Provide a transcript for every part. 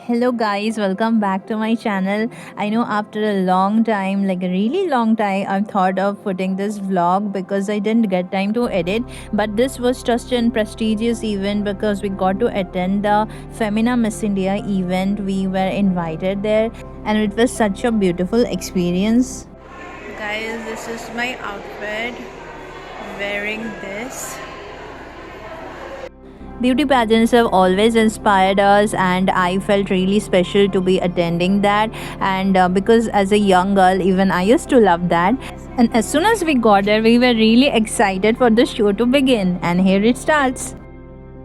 Hello guys, welcome back to my channel. I know after a long time, like a really long time, I've thought of putting this vlog because I didn't get time to edit. But this was just an prestigious event because we got to attend the Femina Miss India event. We were invited there and it was such a beautiful experience. Guys, this is my outfit, wearing this. Beauty pageants have always inspired us, and I felt really special to be attending that. And because as a young girl, even I used to love that. And as soon as we got there, we were really excited for the show to begin. And here it starts.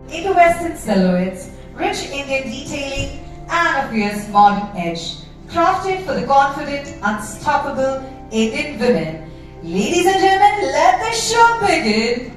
Indo-Western silhouettes, rich Indian detailing, and a fierce modern edge. Crafted for the confident, unstoppable Indian women. Ladies and gentlemen, let the show begin.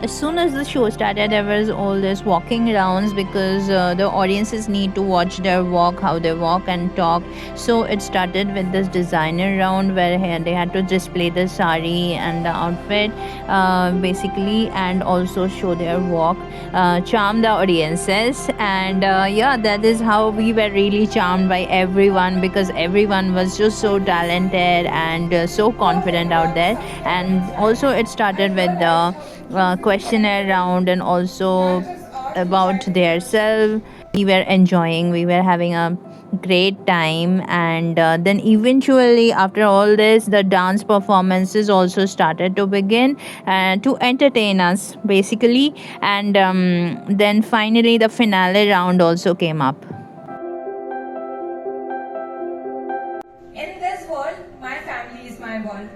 As soon as the show started, there was all this walking rounds because the audiences need to watch their walk, how they walk and talk. So it started with this designer round where they had to display the sari and the outfit basically, and also show their walk, charm the audiences. And yeah, that is how we were really charmed by everyone because everyone was just so talented and so confident out there. And also it started with the questionnaire round and also about their self. We were enjoying, we were having a great time. And then eventually after all this, the dance performances also started to begin to entertain us basically. And then finally the finale round also came up. In this world, my family is my world.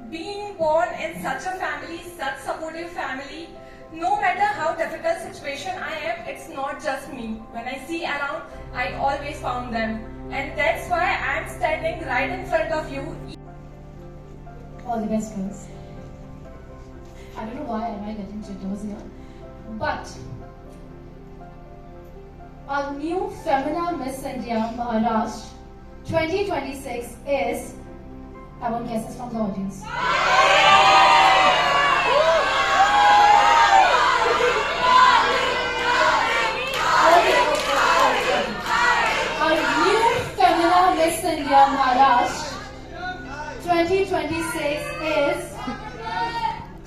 Being born in such a family, such supportive family, no matter how difficult situation I am, it's not just me. When I see around, I always found them. And that's why I'm standing right in front of you. All the best, girls. I don't know why am I getting jitters here, but our new Femina Miss India Maharashtra 2026 is, I want guesses from the audience. Our new Femina Miss India Maharashtra 2026 is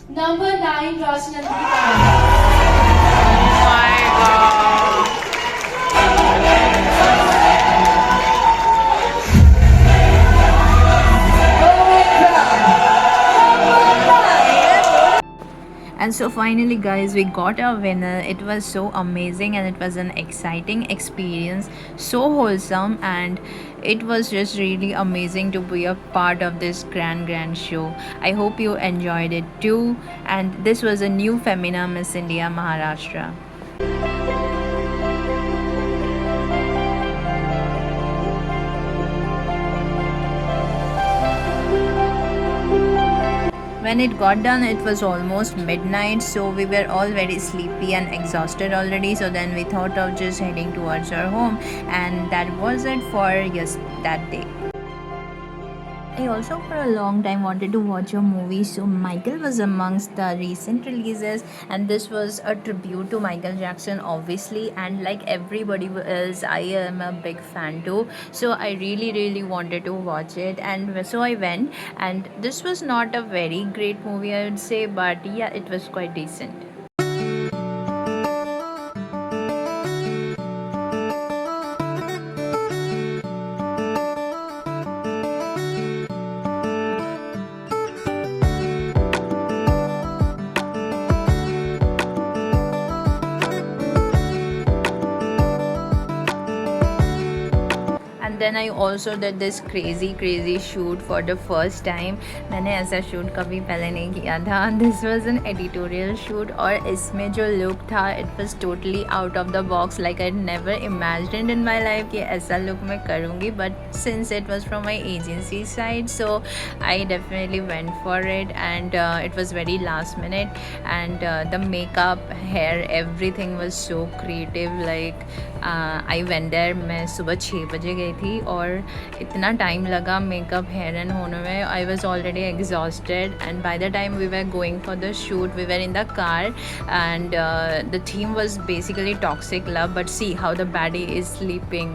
number 9 Rajnandri. And so finally guys, we got our winner. It was so amazing and it was an exciting experience, so wholesome, and it was just really amazing to be a part of this grand show. I hope you enjoyed it too. And this was a new Femina Miss India Maharashtra. When it got done, it was almost midnight, so we were all very sleepy and exhausted already. So then we thought of just heading towards our home, and that was it for that day. I also for a long time wanted to watch a movie, so Michael was amongst the recent releases, and this was a tribute to Michael Jackson obviously. And like everybody else, I am a big fan too, so I really wanted to watch it. And so I went, and this was not a very great movie, I would say, but yeah, it was quite decent. And and then I also did this crazy shoot for the first time. मैंने ऐसा shoot कभी पहले नहीं किया था. This was an editorial shoot और इसमें जो look था it was totally out of the box. Like I never imagined in my life कि ऐसा look मैं करूँगी, but since it was from my agency side, so I definitely went for it, and it was very last minute, and the makeup, hair, everything was so creative. Like I went there, मैं सुबह 6 बजे गई थी और इतना time लगा makeup hair and होने में. I was already exhausted, and by the time we were going for the shoot we were in the car, and the theme was basically toxic love, but see how the baddie is sleeping.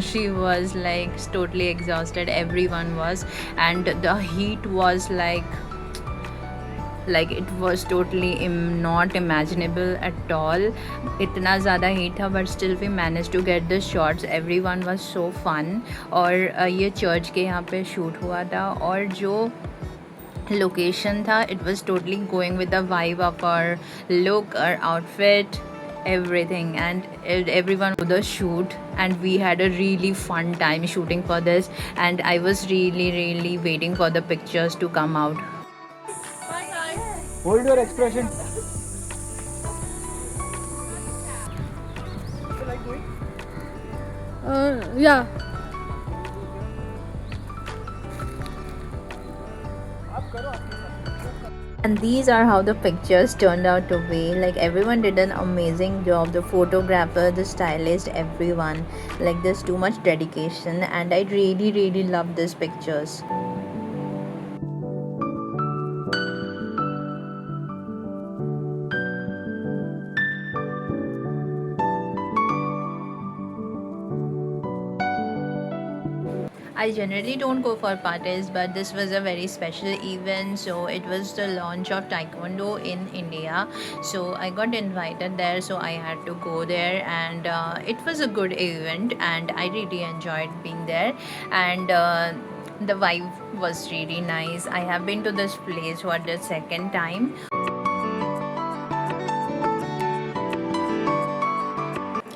She was like totally exhausted, everyone was, and the heat was like it was totally not imaginable at all. इतना ज़्यादा heat था, but still we managed to get the shots. Everyone was so fun. और ये church के यहाँ पे shoot हुआ था, और जो लोकेशन था it was totally going with the vibe of our look, our outfit, everything, and everyone to the shoot, and we had a really fun time shooting for this, and I was really waiting for the pictures to come out. Hold your expression. Yeah. And these are how the pictures turned out to be. Like everyone did an amazing job, the photographer, the stylist, everyone. Like there's too much dedication, and I really love these pictures. I generally don't go for parties, but this was a very special event. So it was the launch of Taekwondo in India. So I got invited there, so I had to go there, and it was a good event, and I really enjoyed being there, and the vibe was really nice. I have been to this place for the second time.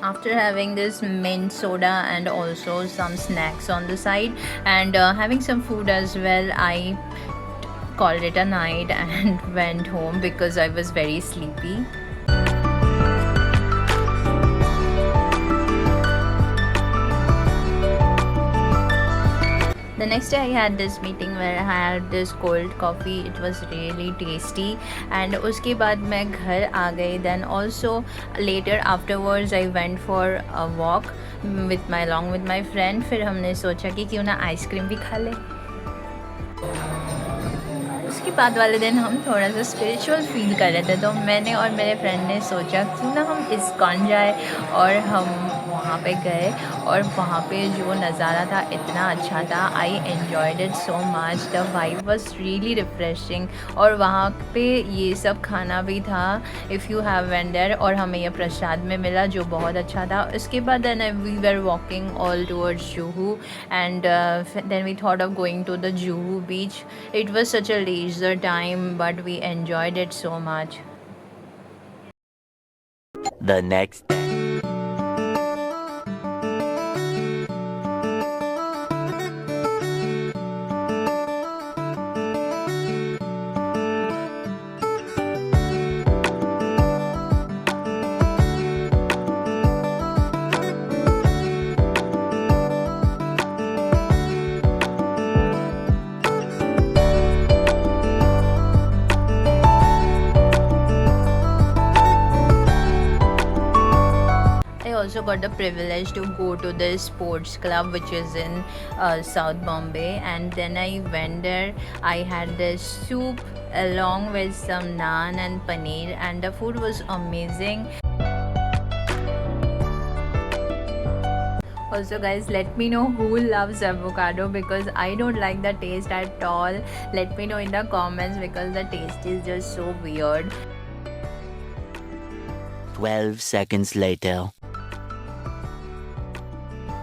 After having this mint soda and also some snacks on the side, and having some food as well, I called it a night and went home because I was very sleepy. The next day I had this meeting where I had this cold coffee. It was really tasty, and उसके बाद मैं घर आ गई. Then also later afterwards I went for a walk along with my friend. फिर हमने सोचा कि क्यों ना आइसक्रीम भी खा ले. उसके बाद वाले दिन हम थोड़ा सा स्पिरिचुअल फील कर रहे थे, तो मैंने और मेरे फ्रेंड ने सोचा क्यों ना हम इस्कॉन जाए, और हम वहाँ पे गए, और वहाँ पे जो नज़ारा था इतना अच्छा था. I enjoyed it so much. The vibe was really refreshing, और वहाँ पे ये सब खाना भी था इफ़ यू हैव वेंडर, और हमें ये प्रसाद में मिला जो बहुत अच्छा था. उसके बाद then we were walking all towards Juhu, and then we thought of going to the Juhu beach. It was such a leisure time, but we enjoyed it so much. The next day. Also got the privilege to go to this sports club which is in South Bombay, and then I went there. I had this soup along with some naan and paneer, and the food was amazing. Also guys, let me know who loves avocado, because I don't like the taste at all. Let me know in the comments, because the taste is just so weird. 12 seconds later.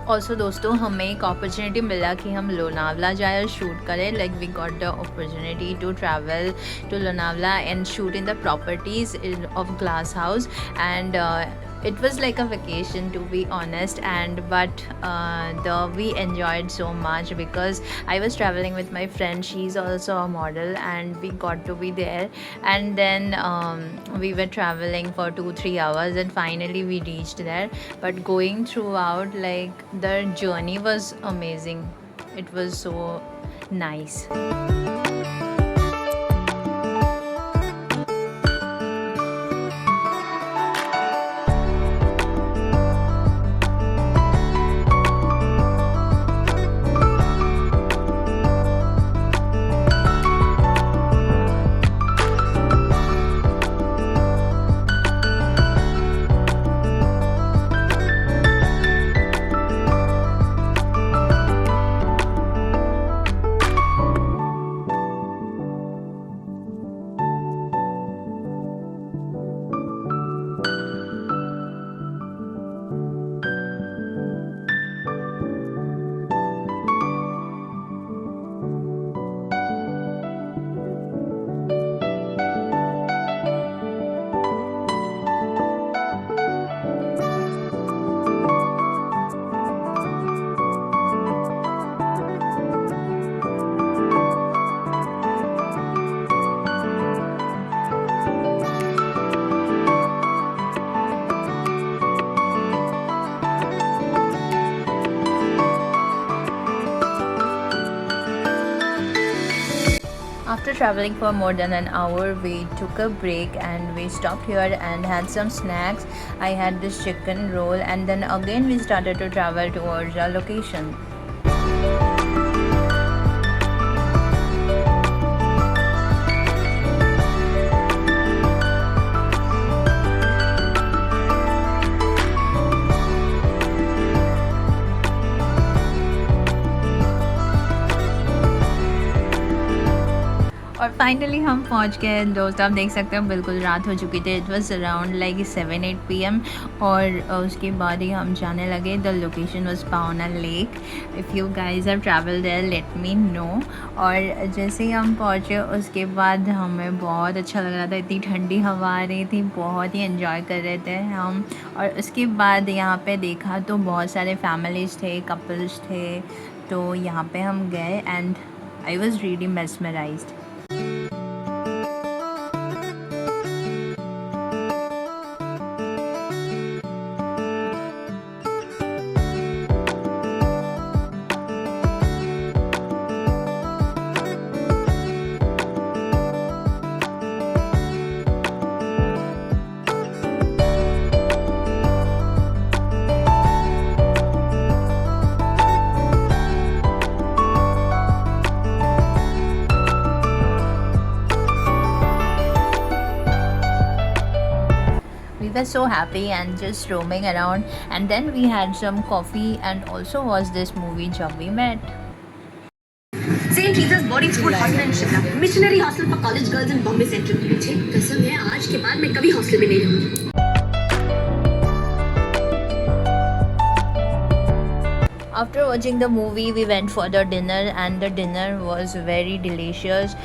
Also दोस्तों, हमें एक opportunity मिला कि हम लोनावला जाए और shoot करें. Like we got the opportunity to travel to Lonavala and shoot in the properties of glass house, and It was like a vacation, to be honest, and but we enjoyed so much because I was traveling with my friend. She's also a model, and we got to be there. And then we were traveling for 2-3 hours, and finally we reached there. But going throughout, like, the journey was amazing. It was so nice. After traveling for more than an hour, we took a break and we stopped here and had some snacks. I had this chicken roll, and then again we started to travel towards our location. और finally हम पहुंच गए दोस्त। आप देख सकते हो बिल्कुल रात हो चुकी थी। It was around like 7-8 PM और उसके बाद ही हम जाने लगे। The location was Pawna lake. If you guys have travel there let me know. और जैसे ही हम पहुँचे उसके बाद हमें बहुत अच्छा लग रहा था। इतनी ठंडी हवा आ रही थी, बहुत ही इन्जॉय कर रहे थे हम। और उसके बाद यहाँ पे देखा तो बहुत सारे फैमिलीज़ थे, कपल्स थे, तो यहाँ पे हम गए and I was really mesmerised. We were so happy and just roaming around, and then we had some coffee and also watched this movie Jab We Met. St. Teresa's Boarding School Hostel in Shimla, missionary hostel for college girls in Bombay Central. मुझे कसम है आज के बाद मैं कभी hostel में नहीं रहूंगी। After watching the movie, we went for the dinner, and the dinner was very delicious.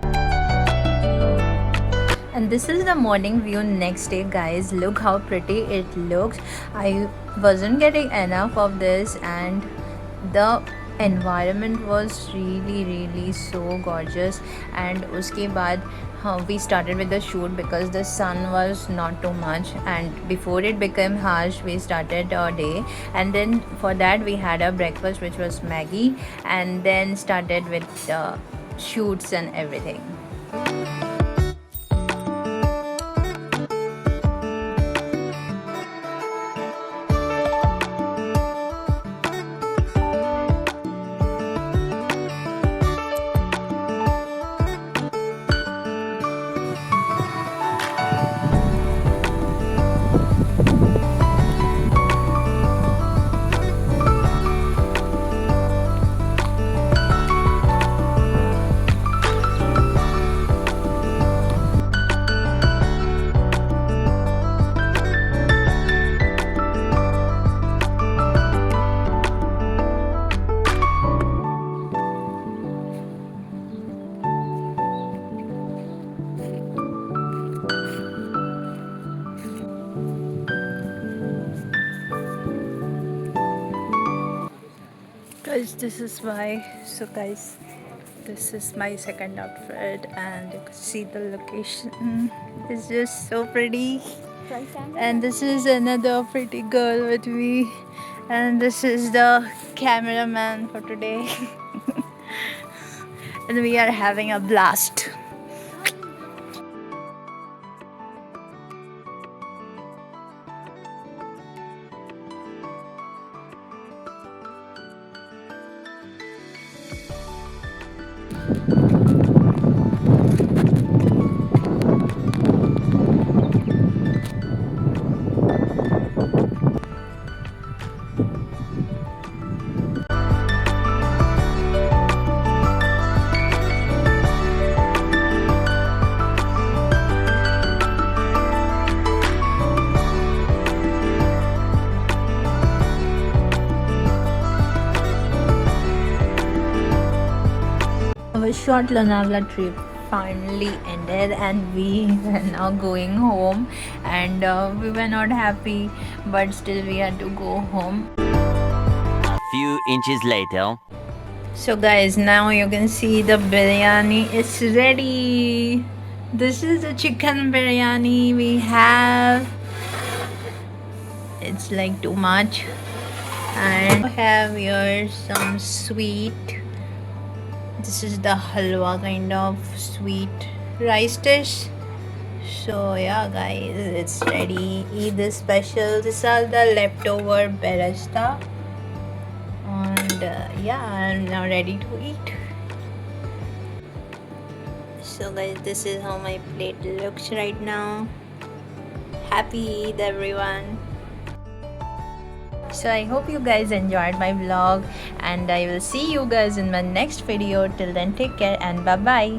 And this is the morning view next day, guys. Look how pretty it looks. I wasn't getting enough of this, and the environment was really so gorgeous. And uske baad we started with the shoot because the sun was not too much, and before it became harsh we started our day. And then for that we had a breakfast which was Maggie, and then started with the shoots and everything. guys, this is why. So guys, this is my second outfit, and you can see the location. It's just so pretty. And this is another pretty girl with me, and this is the cameraman for today. And we are having a blast. Our short Lonavala trip finally ended, and we were now going home, and we were not happy, but still we had to go home. A few inches later. So guys, now you can see the biryani is ready. This is the chicken biryani we have. It's like too much. And we have here some sweet. This is the halwa kind of sweet rice dish. So yeah guys, it's ready. Eid is special. These are the leftover beresta. And yeah, I'm now ready to eat. So guys, this is how my plate looks right now. Happy Eid everyone. So I hope you guys enjoyed my vlog, and I will see you guys in my next video. Till then, take care and bye bye.